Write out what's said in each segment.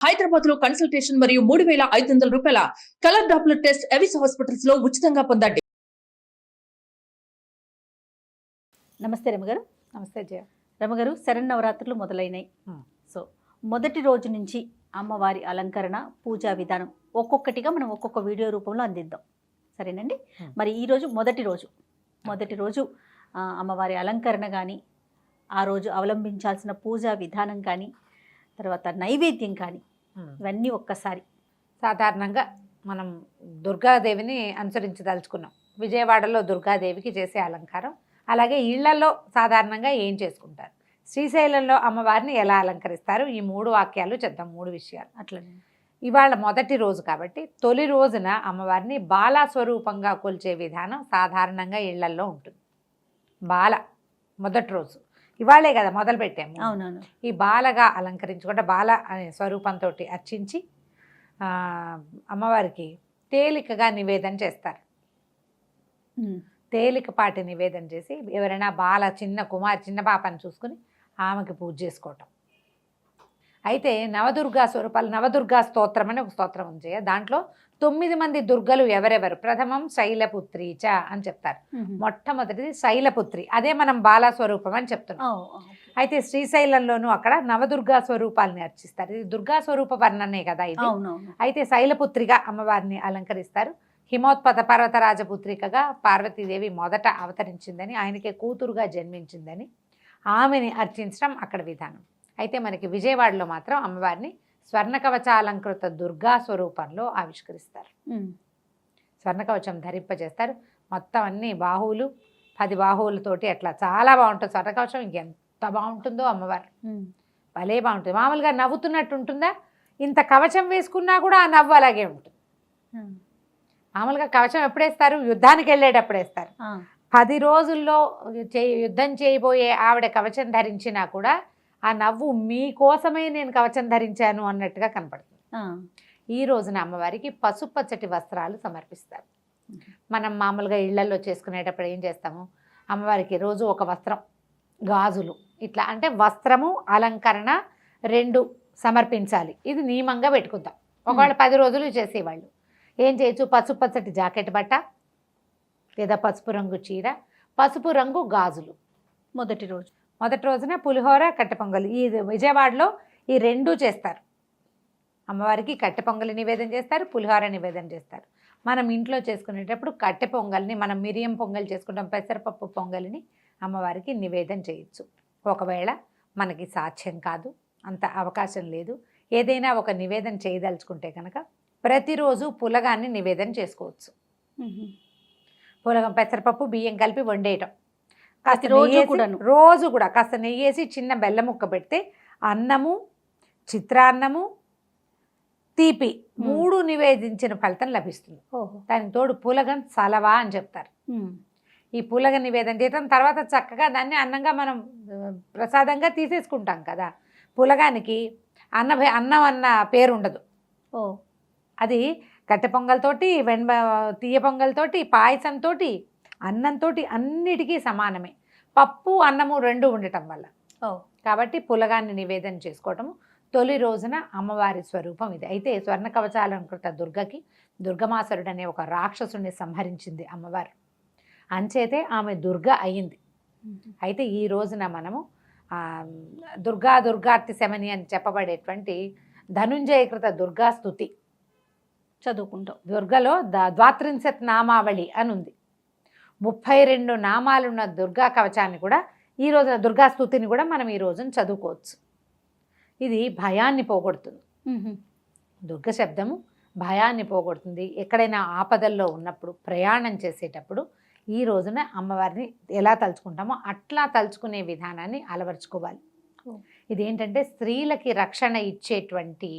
హైదరాబాద్ లో కన్సల్టేషన్ మరియు 3,500 రూపాయల colour Doppler test Avis hospitals లో ఉచితంగా పొందండి. నమస్తే రమగారు. నమస్తే జయ. రమగారు, శరన్నవరాత్రులు మొదలైనాయి. సో మొదటి రోజు నుంచి అమ్మవారి అలంకరణ, పూజా విధానం ఒక్కొక్కటిగా మనం ఒక్కొక్క వీడియో రూపంలో అందిద్దాం, సరేనండి? మరి ఈరోజు మొదటి రోజు అమ్మవారి అలంకరణ కానీ, ఆ రోజు అవలంబించాల్సిన పూజా విధానం కానీ, తర్వాత నైవేద్యం కానీ, ఇవన్నీ ఒక్కసారి. సాధారణంగా మనం దుర్గాదేవిని అనుసరించదలుచుకున్నాం. విజయవాడలో దుర్గాదేవికి చేసే అలంకారం, అలాగే ఇళ్లలో సాధారణంగా ఏం చేసుకుంటారు, శ్రీశైలంలో అమ్మవారిని ఎలా అలంకరిస్తారు, ఈ 3 వాక్యాలు చెప్తాం, 3 విషయాలు. అట్లనే ఇవాళ మొదటి రోజు కాబట్టి తొలి రోజున అమ్మవారిని బాలా స్వరూపంగా కొలిచే విధానం సాధారణంగా ఇళ్లల్లో ఉంటుంది. బాల మొదటి రోజు ఇవాళే కదా మొదలు పెట్టాము. అవునవును. ఈ బాలగా అలంకరించుకుంటే బాల అనే స్వరూపంతో అర్చించి అమ్మవారికి తేలికగా నివేదన చేస్తారు. తేలికపాటి నివేదన చేసి ఎవరైనా బాల చిన్న పాపని చూసుకుని ఆమెకి పూజ చేసుకోవటం. అయితే నవదుర్గా స్వరూపాలు, నవదుర్గా స్తోత్రం అని ఒక స్తోత్రం ఉంది. దాంట్లో 9 మంది దుర్గలు ఎవరెవరు, ప్రథమం శైలపుత్రి చ అని చెప్తారు. మొట్టమొదటిది శైలపుత్రి, అదే మనం బాలా స్వరూపం అని చెప్తున్నాం. అయితే శ్రీశైలంలోనూ అక్కడ నవదుర్గా స్వరూపాలని అర్చిస్తారు. ఇది దుర్గా స్వరూప వర్ణనే కదా ఇది. అయితే శైలపుత్రిగా అమ్మవారిని అలంకరిస్తారు. హిమోత్పత పర్వతరాజపుత్రికగా పార్వతీదేవి మొదట అవతరించిందని, ఆయనకే కూతురుగా జన్మించిందని ఆమెని అర్చించడం అక్కడ విధానం. అయితే మనకి విజయవాడలో మాత్రం అమ్మవారిని స్వర్ణకవచాలంకృత దుర్గా స్వరూపంలో ఆవిష్కరిస్తారు. స్వర్ణకవచం ధరింపజేస్తారు. మొత్తం అన్ని బాహువులు, 10 బాహువులతోటి అట్లా చాలా బాగుంటుంది. స్వర్ణకవచం ఎంత బాగుంటుందో అమ్మవారు, భలే బాగుంటుంది. మామూలుగా నవ్వుతున్నట్టు ఉంటుందా, ఇంత కవచం వేసుకున్నా కూడా ఆ నవ్వు అలాగే ఉంటుంది. మామూలుగా కవచం ఎప్పుడేస్తారు, యుద్ధానికి వెళ్ళేటప్పుడు వేస్తారు. 10 రోజుల్లో యుద్ధం చేయబోయే ఆవిడ కవచం ధరించినా కూడా ఆ నవ్వు మీకోసమే నేను కవచం ధరించాను అన్నట్టుగా కనపడుతుంది. ఈ రోజున అమ్మవారికి పసుపచ్చటి వస్త్రాలు సమర్పిస్తారు. మనం మామూలుగా ఇళ్లలో చేసుకునేటప్పుడు ఏం చేస్తాము, అమ్మవారికి రోజు ఒక వస్త్రం, గాజులు, ఇట్లా అంటే వస్త్రము అలంకరణ 2 సమర్పించాలి. ఇది నియమంగా పెట్టుకుందాం. ఒకవేళ 10 రోజులు చేసేవాళ్ళు ఏం చేయొచ్చు, పసుపచ్చటి జాకెట్ బట్ట లేదా పసుపు రంగు చీర, పసుపు రంగు గాజులు. మొదటి రోజున పులిహోర, కట్టె పొంగలి. ఈ విజయవాడలో ఈ 2 చేస్తారు. అమ్మవారికి కట్టె పొంగలి నివేదన చేస్తారు, పులిహోర నివేదన చేస్తారు. మనం ఇంట్లో చేసుకునేటప్పుడు కట్టె పొంగల్ని, మనం మిరియం పొంగల్ చేసుకుంటాం, పెసరపప్పు పొంగలిని అమ్మవారికి నివేదన చేయొచ్చు. ఒకవేళ మనకి సాధ్యం కాదు, అంత అవకాశం లేదు, ఏదైనా ఒక నివేదన చేయదలుచుకుంటే కనుక ప్రతిరోజు పులగాన్ని నివేదన చేసుకోవచ్చు. పులగం, పెసరపప్పు, బియ్యం కలిపి వండేయటం. రోజు కూడా కాస్త నెయ్యేసి చిన్న బెల్లం ముక్క పెడితే అన్నము, చిత్రాన్నము, తీపి 3 నివేదించిన ఫలితం లభిస్తుంది. దానికి తోడు పులగం సలవా అని చెప్తారు. ఈ పులగ నివేదన చేయడం తర్వాత చక్కగా దాన్ని అన్నంగా మనం ప్రసాదంగా తీసేసుకుంటాం కదా. పులగానికి అన్నం అన్న పేరు ఉండదు. అది కట్టె పొంగల్తోటి, తీయ పొంగల్తోటి, పాయసంతో, అన్నంతో అన్నిటికీ సమానమే. పప్పు, అన్నము 2 ఉండటం వల్ల కాబట్టి పులగాన్ని నివేదన చేసుకోవటము తొలి రోజున అమ్మవారి స్వరూపం ఇది. అయితే స్వర్ణ కవచాలంకృత దుర్గకి దుర్గమాసురుడు అనే ఒక రాక్షసుని సంహరించింది అమ్మవారు. అంచేతే ఆమె దుర్గ అయ్యింది. అయితే ఈ రోజున మనము దుర్గార్తి శమని అని చెప్పబడేటువంటి ధనుంజయకృత దుర్గా స్తుతి చదువుకుంటాం. దుర్గలో ద్వాత్రింశత్ నామావళి అని ఉంది. 32 నామాలున్న దుర్గా కవచాన్ని కూడా ఈ రోజున దుర్గా స్తుతిని కూడా మనం ఈ రోజున చదువుకోవచ్చు. ఇది భయాన్ని పోగొడుతుంది. దుర్గ శబ్దము భయాన్ని పోగొడుతుంది. ఎక్కడైనా ఆపదల్లో ఉన్నప్పుడు, ప్రయాణం చేసేటప్పుడు ఈ రోజున అమ్మవారిని ఎలా తలుచుకుంటామో అట్లా తలుచుకునే విధానాన్ని అలవర్చుకోవాలి. ఇదేంటంటే స్త్రీలకి రక్షణ ఇచ్చేటువంటి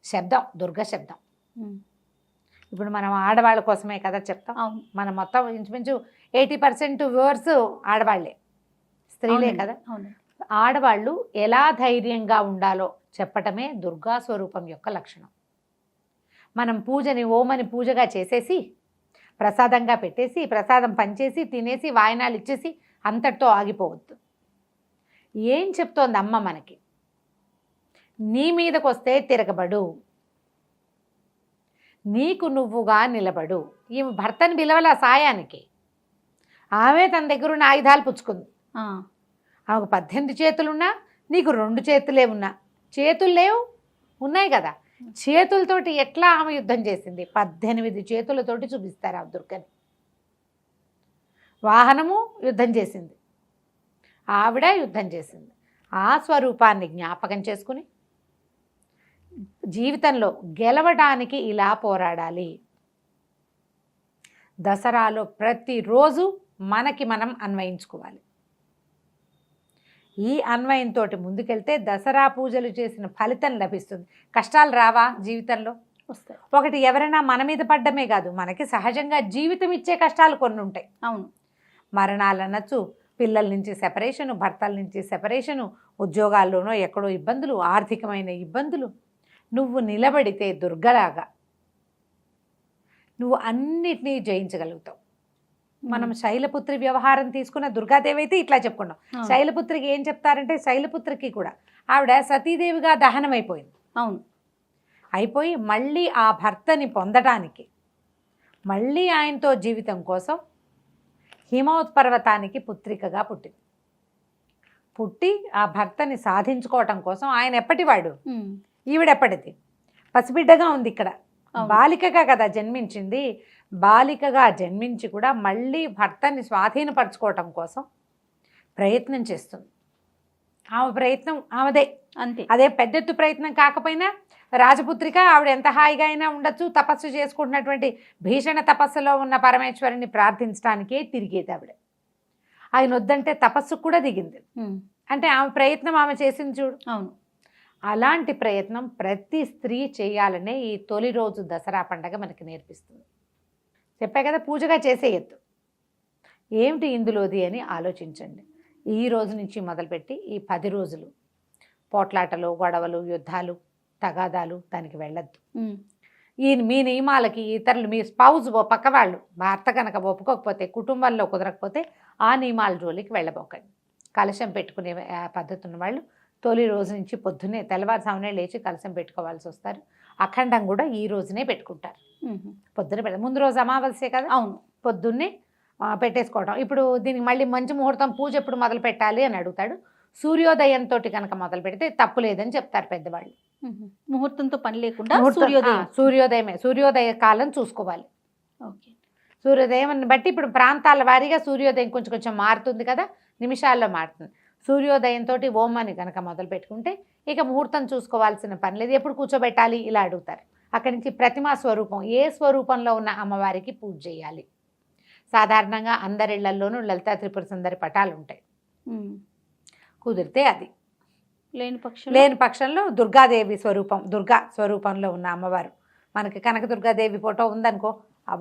శబ్దం దుర్గ శబ్దం. ఇప్పుడు మనం ఆడవాళ్ళ కోసమే కదా చెప్తాం. మనం మొత్తం ఇంచుమించు 80% వ్యూవర్స్ ఆడవాళ్లే, స్త్రీలే కదా. ఆడవాళ్ళు ఎలా ధైర్యంగా ఉండాలో చెప్పటమే దుర్గా స్వరూపం యొక్క లక్షణం. మనం పూజని ఓమని పూజగా చేసేసి ప్రసాదంగా పెట్టేసి ప్రసాదం పంచేసి తినేసి వాయనాలు ఇచ్చేసి అంతటితో ఆగిపోవద్దు. ఏం చెప్తోంది అమ్మ మనకి? నీ మీదకి వస్తే తిరగబడు, నీకు నువ్వుగా నిలబడు. ఈమె భర్తని పిలవల సాయానికి, ఆమె తన దగ్గర ఉన్న ఆయుధాలు పుచ్చుకుంది. ఆమెకు 18 చేతులున్నా, నీకు 2 చేతులే ఉన్నా, చేతులు లేవు, ఉన్నాయి కదా, చేతులతోటి ఎట్లా ఆమె యుద్ధం చేసింది? 18 చేతులతోటి చూపిస్తారు ఆ దుర్గని. వాహనము యుద్ధం చేసింది, ఆవిడ యుద్ధం చేసింది. ఆ స్వరూపాన్ని జ్ఞాపకం చేసుకుని జీవితంలో గెలవడానికి ఇలా పోరాడాలి. దసరాలో ప్రతిరోజు మనకి మనం అన్వయించుకోవాలి. ఈ అన్వయంతో ముందుకెళ్తే దసరా పూజలు చేసిన ఫలితం లభిస్తుంది. కష్టాలు రావా జీవితంలో? వస్తాయి. ఒకటి, ఎవరైనా మన మీద పడ్డమే కాదు, మనకి సహజంగా జీవితం ఇచ్చే కష్టాలు కొన్ని ఉంటాయి. అవును. మరణాలు అనొచ్చు, పిల్లల నుంచి సెపరేషను, భర్తల నుంచి సెపరేషను, ఉద్యోగాల్లోనో ఎక్కడో ఇబ్బందులు, ఆర్థికమైన ఇబ్బందులు. నువ్వు నిలబడితే దుర్గలాగా నువ్వు అన్నిటినీ జయించగలుగుతావు. మనం శైలపుత్రి వ్యవహారం తీసుకున్న దుర్గాదేవి అయితే ఇట్లా చెప్పుకున్నాం. శైలపుత్రికి ఏం చెప్తారంటే, శైలపుత్రికి కూడా ఆవిడ సతీదేవిగా దహనం అయిపోయింది. అవును. అయిపోయి మళ్ళీ ఆ భర్తని పొందడానికి, మళ్ళీ ఆయనతో జీవితం కోసం హిమోత్పర్వతానికి పుత్రికగా పుట్టింది. పుట్టి ఆ భర్తని సాధించుకోవటం కోసం ఆయన ఎప్పటివాడు, ఈవిడెప్పటిది, పసిబిడ్డగా ఉంది ఇక్కడ, బాలికగా కదా జన్మించింది. బాలికగా జన్మించి కూడా మళ్ళీ భర్తని స్వాధీనపరచుకోవటం కోసం ప్రయత్నం చేస్తుంది. ఆమె ప్రయత్నం ఆమెదే, అంతే. అదే పెద్దెత్తు ప్రయత్నం కాకపోయినా రాజపుత్రిక ఆవిడ ఎంత హాయిగా అయినా ఉండొచ్చు. తపస్సు చేసుకుంటున్నటువంటి భీషణ తపస్సులో ఉన్న పరమేశ్వరుని ప్రార్థించడానికే తిరిగేది ఆవిడ. ఆయన వద్దంటే తపస్సుకు కూడా దిగింది. అంటే ఆమె ప్రయత్నం ఆమె చేసింది చూడు. అవును. అలాంటి ప్రయత్నం ప్రతి స్త్రీ చేయాలనే ఈ తొలి రోజు దసరా పండగ మనకి నేర్పిస్తుంది. చెప్పా కదా, పూజగా చేసేయద్దు. ఏమిటి ఇందులోది అని ఆలోచించండి. ఈ రోజు నుంచి మొదలుపెట్టి ఈ 10 రోజులు పోట్లాటలు, గొడవలు, యుద్ధాలు, తగాదాలు దానికి వెళ్ళద్దు. మీ నియమాలకి ఇతరులు, మీ స్పౌజ్ పక్క వాళ్ళు, భర్త కనుక ఒప్పుకోకపోతే, కుటుంబంలో కుదరకపోతే ఆ నియమాల జోలికి వెళ్ళబోకండి. కలశం పెట్టుకునే పద్ధతి ఉన్న వాళ్ళు తొలి రోజు నుంచి పొద్దున్నే తెల్లవారుజామునే లేచి కలశం పెట్టుకోవాల్సి వస్తారు. అఖండం కూడా ఈ రోజునే పెట్టుకుంటారు. పొద్దున ముందు రోజు అమావాస్య కదా, అవును, పొద్దున్నే పెట్టేసుకోవడం. ఇప్పుడు దీనికి మళ్ళీ మంచి ముహూర్తం, పూజ ఎప్పుడు మొదలు పెట్టాలి అని అడుగుతాడు. సూర్యోదయంతో కనుక మొదలు పెడితే తప్పు లేదని చెప్తారు పెద్దవాళ్ళు. ముహూర్తంతో పని లేకుండా సూర్యోదయ కాలం చూసుకోవాలి. ఓకే. సూర్యోదయం బట్టి ఇప్పుడు ప్రాంతాల వారీగా సూర్యోదయం కొంచెం కొంచెం మారుతుంది కదా, నిమిషాల్లో మారుతుంది. సూర్యోదయంతో ఓం అని కనుక మొదలు పెట్టుకుంటే ఇక ముహూర్తం చూసుకోవాల్సిన పని లేదు. ఎప్పుడు కూర్చోబెట్టాలి ఇలా అడుగుతారు. అక్కడి నుంచి ప్రతిమా స్వరూపం, ఏ స్వరూపంలో ఉన్న అమ్మవారికి పూజ చేయాలి. సాధారణంగా అందరిళ్లలోనూ లలితా త్రిపుర సుందరి పటాలు ఉంటాయి. కుదిరితే అది, లేని పక్షంలో దుర్గాదేవి స్వరూపం, దుర్గా స్వరూపంలో ఉన్న అమ్మవారు, మనకి కనకదుర్గాదేవి ఫోటో ఉందనుకో,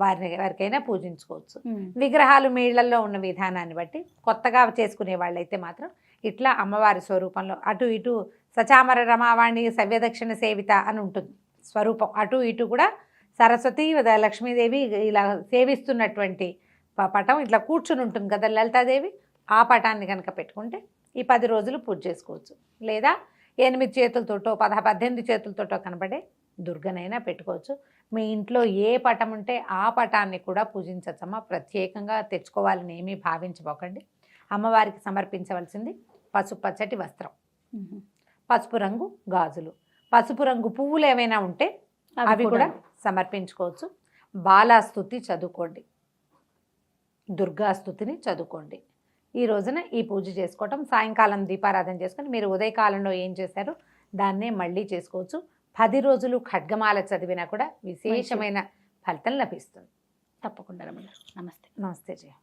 వారికైనా పూజించుకోవచ్చు. విగ్రహాలు మీ ఇళ్లలో ఉన్న విధానాన్ని బట్టి, కొత్తగా చేసుకునే వాళ్ళైతే మాత్రం ఇట్లా అమ్మవారి స్వరూపంలో అటు ఇటు సచామర రమావాణి సవ్యదక్షిణ సేవిత అని ఉంటుంది స్వరూపం. అటు ఇటు కూడా సరస్వతి, లక్ష్మీదేవి ఇలా సేవిస్తున్నటువంటి పటం ఇట్లా కూర్చుని ఉంటుంది కదా లలితాదేవి. ఆ పటాన్ని కనుక పెట్టుకుంటే ఈ 10 రోజులు పూజ చేసుకోవచ్చు. లేదా 8 చేతులతోటో 18 చేతులతోటో కనబడే దుర్గనైనా పెట్టుకోవచ్చు. మీ ఇంట్లో ఏ పటం ఉంటే ఆ పటాన్ని కూడా పూజించచ్చమ్మా. ప్రత్యేకంగా తెచ్చుకోవాలని ఏమీ భావించబోకండి. అమ్మవారికి సమర్పించవలసింది పసుపు పచ్చటి వస్త్రం, పసుపు రంగు గాజులు, పసుపు రంగు పువ్వులు ఏమైనా ఉంటే అవి కూడా సమర్పించుకోవచ్చు. బాలాస్తుతి చదువుకోండి, దుర్గాస్తుతిని చదువుకోండి. ఈ రోజున ఈ పూజ చేసుకోవటం, సాయంకాలం దీపారాధన చేసుకొని మీరు ఉదయకాలంలో ఏం చేశారో దాన్నే మళ్ళీ చేసుకోవచ్చు. 10 రోజులు ఖడ్గమాల చదివినా కూడా విశేషమైన ఫలితం లభిస్తుంది. తప్పకుండా రమణ. నమస్తే. నమస్తే జయ.